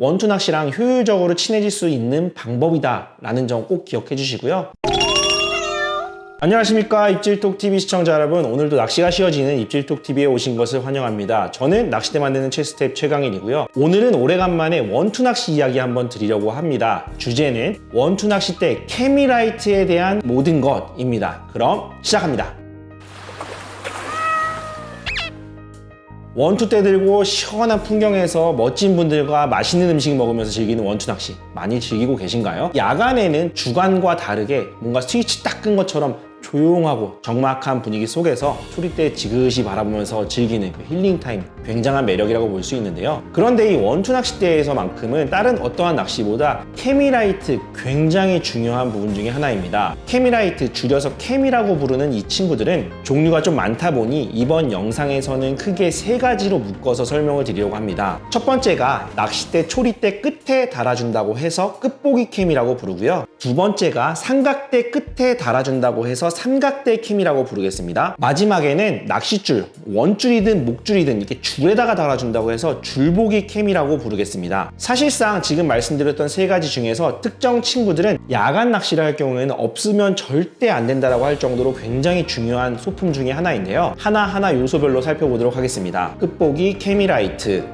원투 낚시랑 효율적으로 친해질 수 있는 방법이다 라는 점 꼭 기억해 주시고요. 안녕하십니까, 입질톡TV 시청자 여러분. 오늘도 낚시가 쉬워지는 입질톡TV에 오신 것을 환영합니다. 저는 낚싯대 만드는 최스텝 최강일이고요. 오늘은 오래간만에 원투 낚시 이야기 한번 드리려고 합니다. 주제는 원투 낚싯대 케미라이트에 대한 모든 것입니다. 그럼 시작합니다. 원투대 들고 시원한 풍경에서 멋진 분들과 맛있는 음식 먹으면서 즐기는 원투 낚시 많이 즐기고 계신가요? 야간에는 주간과 다르게 뭔가 스위치 딱 끈 것처럼 조용하고 적막한 분위기 속에서 초리대 지그시 바라보면서 즐기는 그 힐링 타임, 굉장한 매력이라고 볼 수 있는데요. 그런데 이 원투 낚싯대에서만큼은 다른 어떠한 낚시보다 케미라이트, 굉장히 중요한 부분 중에 하나입니다. 케미라이트, 줄여서 케미라고 부르는 이 친구들은 종류가 좀 많다 보니 이번 영상에서는 크게 세 가지로 묶어서 설명을 드리려고 합니다. 첫 번째가 낚싯대 초리대 끝에 달아준다고 해서 끝보기 캠이라고 부르고요. 두 번째가 삼각대 끝에 달아준다고 해서 삼각대 캠이라고 부르겠습니다. 마지막에는 낚싯줄, 원줄이든 목줄이든 이렇게 줄에다가 달아준다고 해서 줄보기 캠이라고 부르겠습니다. 사실상 지금 말씀드렸던 세 가지 중에서 특정 친구들은 야간 낚시를 할 경우에는 없으면 절대 안 된다라고 할 정도로 굉장히 중요한 소품 중에 하나인데요. 하나하나 요소별로 살펴보도록 하겠습니다. 끝보기 케미라이트.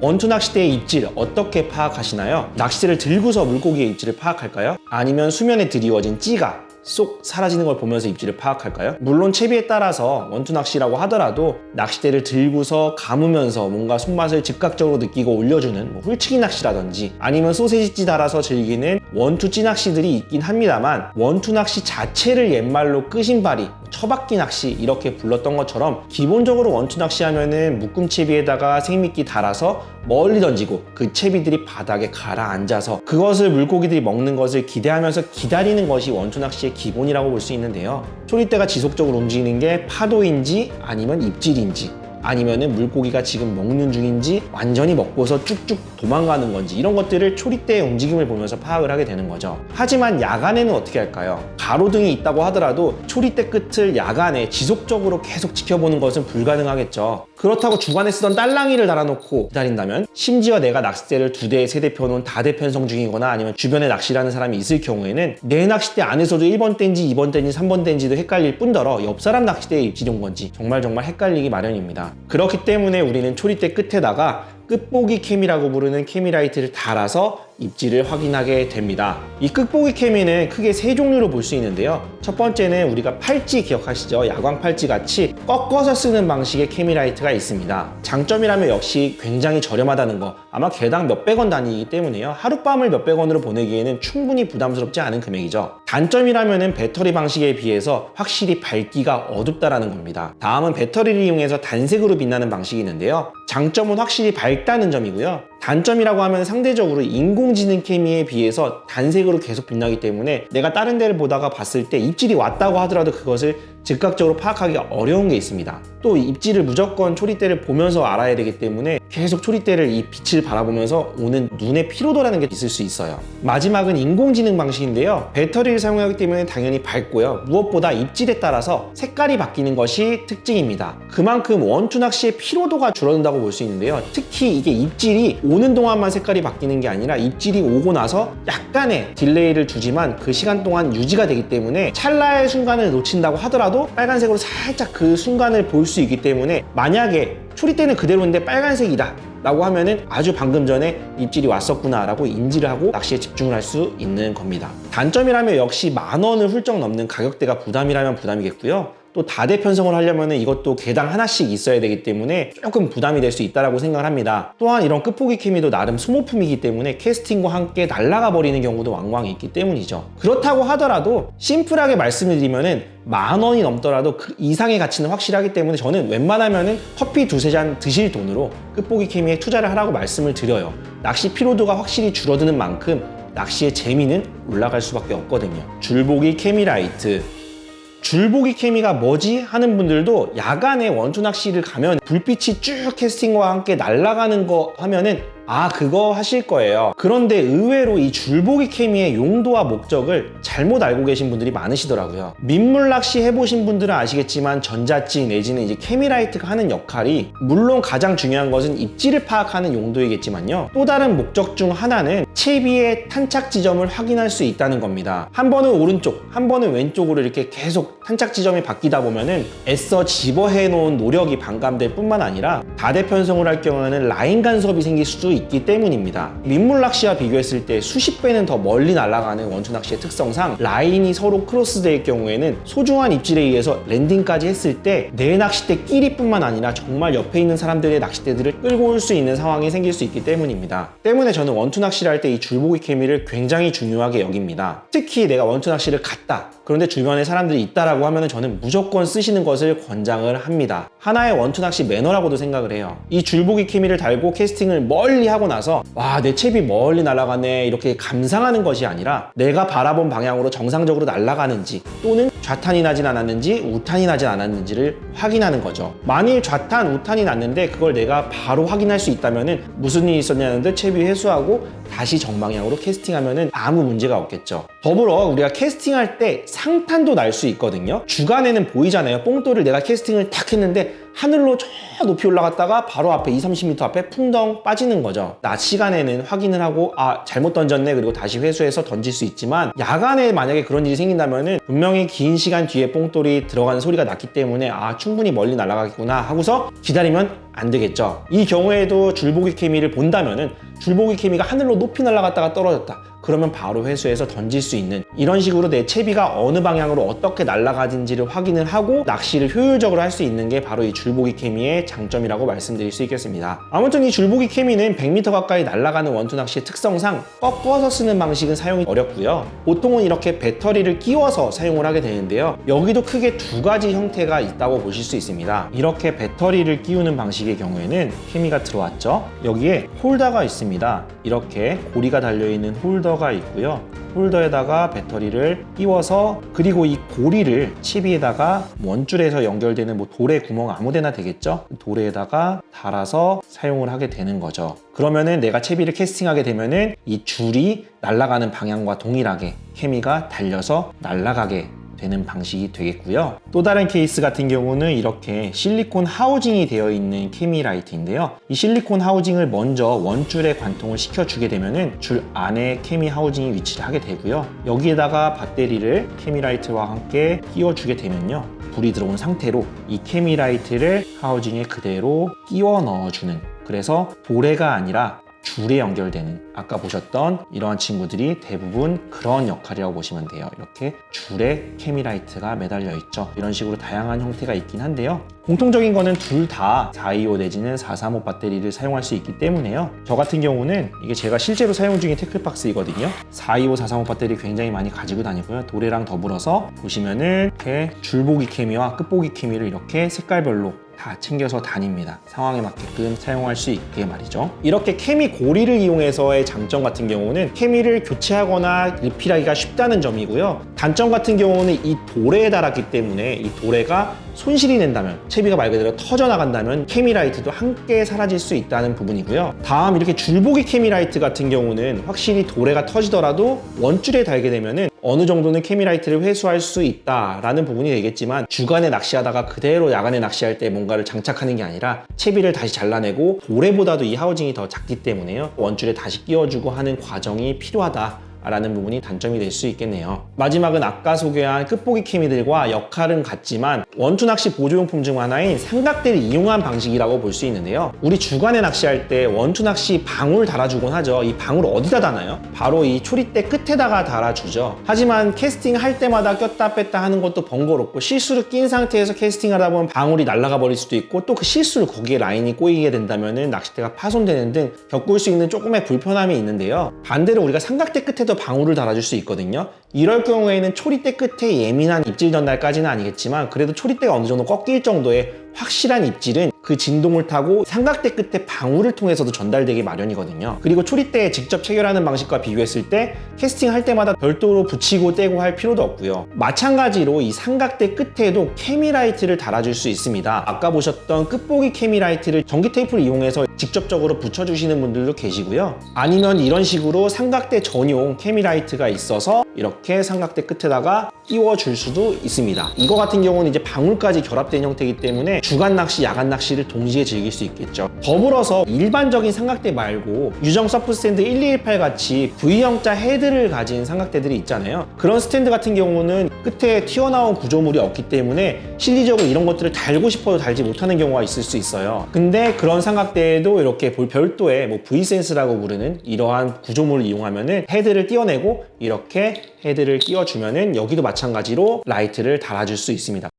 원투 낚싯대의 입질 어떻게 파악하시나요? 낚싯대를 들고서 물고기의 입질을 파악할까요? 아니면 수면에 드리워진 찌가 쏙 사라지는 걸 보면서 입질을 파악할까요? 물론 채비에 따라서 원투 낚시라고 하더라도 낚싯대를 들고서 감으면서 뭔가 손맛을 즉각적으로 느끼고 올려주는 훌치기 낚시라든지 아니면 소세지찌 달아서 즐기는 원투 찌 낚시들이 있긴 합니다만, 원투 낚시 자체를 옛말로 끄신바리, 처박기 낚시 이렇게 불렀던 것처럼 기본적으로 원투 낚시하면은 묶음 채비에다가 생미끼 달아서 멀리 던지고 그 채비들이 바닥에 가라앉아서 그것을 물고기들이 먹는 것을 기대하면서 기다리는 것이 원투 낚시의 기본이라고 볼 수 있는데요. 초리대가 지속적으로 움직이는 게 파도인지 아니면 입질인지 아니면은 물고기가 지금 먹는 중인지 완전히 먹고서 쭉쭉 도망가는 건지 이런 것들을 초리대의 움직임을 보면서 파악을 하게 되는 거죠. 하지만 야간에는 어떻게 할까요? 가로등이 있다고 하더라도 초리대 끝을 야간에 지속적으로 계속 지켜보는 것은 불가능하겠죠. 그렇다고 주간에 쓰던 딸랑이를 달아놓고 기다린다면, 심지어 내가 낚싯대를 2대, 3대 펴놓은 다대 편성 중이거나 아니면 주변에 낚시를 하는 사람이 있을 경우에는 내 낚싯대 안에서도 1번 땐지 2번 땐지 3번 땐지도 헷갈릴 뿐더러 옆 사람 낚싯대에 입질이 온 건지 정말 헷갈리기 마련입니다. 그렇기 때문에 우리는 초리대 끝에다가 끝보기 캠이라고 부르는 케미라이트를 달아서 입질을 확인하게 됩니다. 이 끝보기 케미는 크게 세 종류로 볼 수 있는데요. 첫 번째는 우리가 팔찌 기억하시죠? 야광 팔찌 같이 꺾어서 쓰는 방식의 케미라이트가 있습니다. 장점이라면 역시 굉장히 저렴하다는 거, 아마 개당 몇백 원 단위이기 때문에요. 하룻밤을 몇백 원으로 보내기에는 충분히 부담스럽지 않은 금액이죠. 단점이라면 배터리 방식에 비해서 확실히 밝기가 어둡다라는 겁니다. 다음은 배터리를 이용해서 단색으로 빛나는 방식이 있는데요. 장점은 확실히 밝다는 점이고요. 단점이라고 하면 상대적으로 인공지능 케미에 비해서 단색으로 계속 빛나기 때문에 내가 다른 데를 보다가 봤을 때 입질이 왔다고 하더라도 그것을 즉각적으로 파악하기가 어려운 게 있습니다. 또 입질을 무조건 초리대를 보면서 알아야 되기 때문에 계속 초리대를 이 빛을 바라보면서 오는 눈의 피로도라는 게 있을 수 있어요. 마지막은 인공지능 방식인데요. 배터리를 사용하기 때문에 당연히 밝고요. 무엇보다 입질에 따라서 색깔이 바뀌는 것이 특징입니다. 그만큼 원투 낚시의 피로도가 줄어든다고 볼 수 있는데요. 특히 이게 입질이 오는 동안만 색깔이 바뀌는 게 아니라 입질이 오고 나서 약간의 딜레이를 주지만 그 시간 동안 유지가 되기 때문에 찰나의 순간을 놓친다고 하더라도 빨간색으로 살짝 그 순간을 볼 수 있기 때문에, 만약에 초리대는 그대로인데 빨간색이다 라고 하면은 아주 방금 전에 입질이 왔었구나 라고 인지를 하고 낚시에 집중을 할 수 있는 겁니다. 단점이라면 역시 10,000원을 훌쩍 넘는 가격대가 부담이라면 부담이겠고요. 또 다대 편성을 하려면 이것도 개당 하나씩 있어야 되기 때문에 조금 부담이 될 수 있다고 생각을 합니다. 또한 이런 끝보기 케미도 나름 소모품이기 때문에 캐스팅과 함께 날아가 버리는 경우도 왕왕 있기 때문이죠. 그렇다고 하더라도 심플하게 말씀을 드리면은 10,000원이 넘더라도 그 이상의 가치는 확실하기 때문에 저는 웬만하면은 커피 2-3잔 드실 돈으로 끝보기 케미에 투자를 하라고 말씀을 드려요. 낚시 피로도가 확실히 줄어드는 만큼 낚시의 재미는 올라갈 수밖에 없거든요. 줄보기 케미라이트. 줄보기 케미가 뭐지? 하는 분들도 야간에 원투 낚시를 가면 불빛이 쭉 캐스팅과 함께 날아가는 거 하면은 아, 그거 하실 거예요. 그런데 의외로 이 줄보기 케미의 용도와 목적을 잘못 알고 계신 분들이 많으시더라고요. 민물 낚시 해보신 분들은 아시겠지만 전자찌 내지는 이제 케미라이트가 하는 역할이 물론 가장 중요한 것은 입지를 파악하는 용도이겠지만요. 또 다른 목적 중 하나는 채비의 탄착 지점을 확인할 수 있다는 겁니다. 한 번은 오른쪽, 한 번은 왼쪽으로 이렇게 계속 탄착 지점이 바뀌다 보면은 애써 집어해 놓은 노력이 반감될 뿐만 아니라 다대편성을 할 경우에는 라인 간섭이 생길 수도 있기 때문입니다. 민물 낚시와 비교했을 때 수십 배는 더 멀리 날아가는 원투 낚시의 특성상 라인이 서로 크로스될 경우에는 소중한 입질에 의해서 랜딩까지 했을 때 내 낚싯대끼리 뿐만 아니라 정말 옆에 있는 사람들의 낚싯대들을 끌고 올 수 있는 상황이 생길 수 있기 때문입니다. 때문에 저는 원투 낚시를 할 때 이 줄보기 케미를 굉장히 중요하게 여깁니다. 특히 내가 원투 낚시를 갔다. 그런데 주변에 사람들이 있다라고 하면 저는 무조건 쓰시는 것을 권장을 합니다. 하나의 원투 낚시 매너라고도 생각을 해요. 이 줄보기 케미를 달고 캐스팅을 멀리 하고 나서 와, 내 채비 멀리 날아가네 이렇게 감상하는 것이 아니라 내가 바라본 방향으로 정상적으로 날아가는지 또는 좌탄이 나진 않았는지 우탄이 나진 않았는지를 확인하는 거죠. 만일 좌탄, 우탄이 났는데 그걸 내가 바로 확인할 수 있다면 무슨 일이 있었냐는데 채비 회수하고 다시 정방향으로 캐스팅하면 아무 문제가 없겠죠. 더불어 우리가 캐스팅할 때 상탄도 날 수 있거든요. 주간에는 보이잖아요. 뽕돌을 내가 캐스팅을 탁 했는데 하늘로 저 높이 올라갔다가 바로 앞에 20-30m 앞에 풍덩 빠지는 거죠. 낮 시간에는 확인을 하고 아, 잘못 던졌네 그리고 다시 회수해서 던질 수 있지만 야간에 만약에 그런 일이 생긴다면 분명히 긴 시간 뒤에 뽕돌이 들어가는 소리가 났기 때문에 아, 충분히 멀리 날아가겠구나 하고서 기다리면 안 되겠죠. 이 경우에도 줄보기 케미를 본다면은 줄보기 케미가 하늘로 높이 날아갔다가 떨어졌다. 그러면 바로 회수해서 던질 수 있는 이런 식으로 내 채비가 어느 방향으로 어떻게 날아가는지를 확인을 하고 낚시를 효율적으로 할 수 있는 게 바로 이 줄보기 케미의 장점이라고 말씀드릴 수 있겠습니다. 아무튼 이 줄보기 케미는 100m 가까이 날아가는 원투 낚시의 특성상 꺾어서 쓰는 방식은 사용이 어렵고요. 보통은 이렇게 배터리를 끼워서 사용을 하게 되는데요. 여기도 크게 두 가지 형태가 있다고 보실 수 있습니다. 이렇게 배터리를 끼우는 방식의 경우에는 케미가 들어왔죠. 여기에 홀더가 있습니다. 이렇게 고리가 달려있는 홀더가 있고요. 홀더에다가 배터리를 끼워서 그리고 이 고리를 채비에다가 원줄에서 연결되는 뭐 돌의 구멍 아무데나 되겠죠? 돌에다가 달아서 사용을 하게 되는 거죠. 그러면은 내가 채비를 캐스팅하게 되면은 이 줄이 날아가는 방향과 동일하게 케미가 달려서 날아가게 되는 방식이 되겠고요. 또 다른 케이스 같은 경우는 이렇게 실리콘 하우징이 되어 있는 케미라이트인데요. 이 실리콘 하우징을 먼저 원줄에 관통을 시켜주게 되면은 줄 안에 케미 하우징이 위치를 하게 되고요. 여기에다가 배터리를 케미라이트와 함께 끼워주게 되면요. 불이 들어온 상태로 이 케미라이트를 하우징에 그대로 끼워 넣어주는, 그래서 도래가 아니라 줄에 연결되는, 아까 보셨던 이러한 친구들이 대부분 그런 역할이라고 보시면 돼요. 이렇게 줄에 케미라이트가 매달려 있죠. 이런 식으로 다양한 형태가 있긴 한데요. 공통적인 거는 둘 다 425 내지는 435 배터리를 사용할 수 있기 때문에요. 저 같은 경우는 이게 제가 실제로 사용 중인 태클박스이거든요. 425, 435 배터리 굉장히 많이 가지고 다니고요. 도래랑 더불어서 보시면은 이렇게 줄보기 케미와 끝보기 케미를 이렇게 색깔별로 다 챙겨서 다닙니다. 상황에 맞게끔 사용할 수 있게 말이죠. 이렇게 케미 고리를 이용해서의 장점 같은 경우는 케미를 교체하거나 리필하기가 쉽다는 점이고요. 단점 같은 경우는 이 도래에 달았기 때문에 이 도래가 손실이 된다면, 채비가 말 그대로 터져나간다면 케미라이트도 함께 사라질 수 있다는 부분이고요. 다음 이렇게 줄보기 케미라이트 같은 경우는 확실히 도래가 터지더라도 원줄에 달게 되면은 어느 정도는 케미라이트를 회수할 수 있다라는 부분이 되겠지만 주간에 낚시하다가 그대로 야간에 낚시할 때 뭔가를 장착하는 게 아니라 채비를 다시 잘라내고 도래보다도 이 하우징이 더 작기 때문에요. 원줄에 다시 끼워주고 하는 과정이 필요하다 라는 부분이 단점이 될 수 있겠네요. 마지막은 아까 소개한 끝보기 케미들과 역할은 같지만 원투 낚시 보조용품 중 하나인 삼각대를 이용한 방식이라고 볼 수 있는데요. 우리 주간에 낚시할 때 원투 낚시 방울 달아주곤 하죠. 이 방울 어디다 다나요? 바로 이 초리대 끝에다가 달아주죠. 하지만 캐스팅 할 때마다 꼈다 뺐다 하는 것도 번거롭고 실수로 낀 상태에서 캐스팅을 하다 보면 방울이 날아가 버릴 수도 있고 또 그 실수로 거기에 라인이 꼬이게 된다면 낚싯대가 파손되는 등 겪을 수 있는 조금의 불편함이 있는데요. 반대로 우리가 삼각대 끝에도 방울을 달아줄 수 있거든요. 이럴 경우에는 초리대 끝에 예민한 입질 전달까지는 아니겠지만 그래도 초리대가 어느 정도 꺾일 정도의 확실한 입질은 그 진동을 타고 삼각대 끝에 방울을 통해서도 전달되기 마련이거든요. 그리고 초리대에 직접 체결하는 방식과 비교했을 때 캐스팅할 때마다 별도로 붙이고 떼고 할 필요도 없고요. 마찬가지로 이 삼각대 끝에도 케미라이트를 달아줄 수 있습니다. 아까 보셨던 끝보기 케미라이트를 전기 테이프를 이용해서 직접적으로 붙여주시는 분들도 계시고요. 아니면 이런 식으로 삼각대 전용 케미라이트가 있어서 이렇게 삼각대 끝에다가 끼워줄 수도 있습니다. 이거 같은 경우는 이제 방울까지 결합된 형태이기 때문에 주간 낚시, 야간 낚시를 동시에 즐길 수 있겠죠. 더불어서 일반적인 삼각대 말고 유정 서프스탠드 1218 같이 V형자 헤드를 가진 삼각대들이 있잖아요. 그런 스탠드 같은 경우는 끝에 튀어나온 구조물이 없기 때문에 실리적으로 이런 것들을 달고 싶어도 달지 못하는 경우가 있을 수 있어요. 근데 그런 삼각대에도 이렇게 별도의 V센스라고 부르는 이러한 구조물을 이용하면은 헤드를 띄어내고 이렇게 헤드를 끼워주면은 여기도 마찬가지로 라이트를 달아줄 수 있습니다.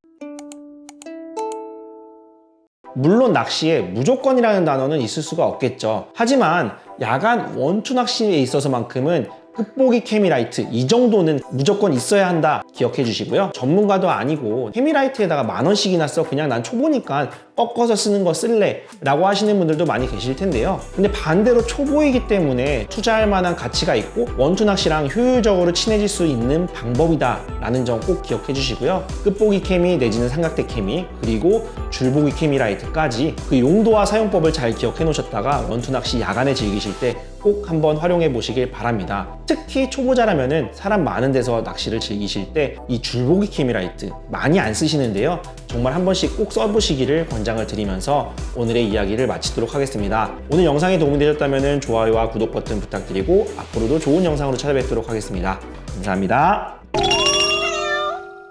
물론 낚시에 무조건이라는 단어는 있을 수가 없겠죠. 하지만 야간 원투 낚시에 있어서만큼은 끝보기 케미라이트 이 정도는 무조건 있어야 한다 기억해 주시고요. 전문가도 아니고 케미라이트에다가 10,000원씩이나 써 그냥 난 초보니까 꺾어서 쓰는 거 쓸래 라고 하시는 분들도 많이 계실 텐데요. 근데 반대로 초보이기 때문에 투자할 만한 가치가 있고 원투 낚시랑 효율적으로 친해질 수 있는 방법이다 라는 점 꼭 기억해 주시고요. 끝보기 케미 내지는 삼각대 케미 그리고 줄보기 케미라이트까지 그 용도와 사용법을 잘 기억해 놓으셨다가 원투 낚시 야간에 즐기실 때 꼭 한번 활용해 보시길 바랍니다. 특히 초보자라면은 사람 많은 데서 낚시를 즐기실 때 이 줄보기 케미라이트 많이 안 쓰시는데요. 정말 한 번씩 꼭 써보시기를 권장을 드리면서 오늘의 이야기를 마치도록 하겠습니다. 오늘 영상이 도움이 되셨다면 좋아요와 구독 버튼 부탁드리고 앞으로도 좋은 영상으로 찾아뵙도록 하겠습니다. 감사합니다.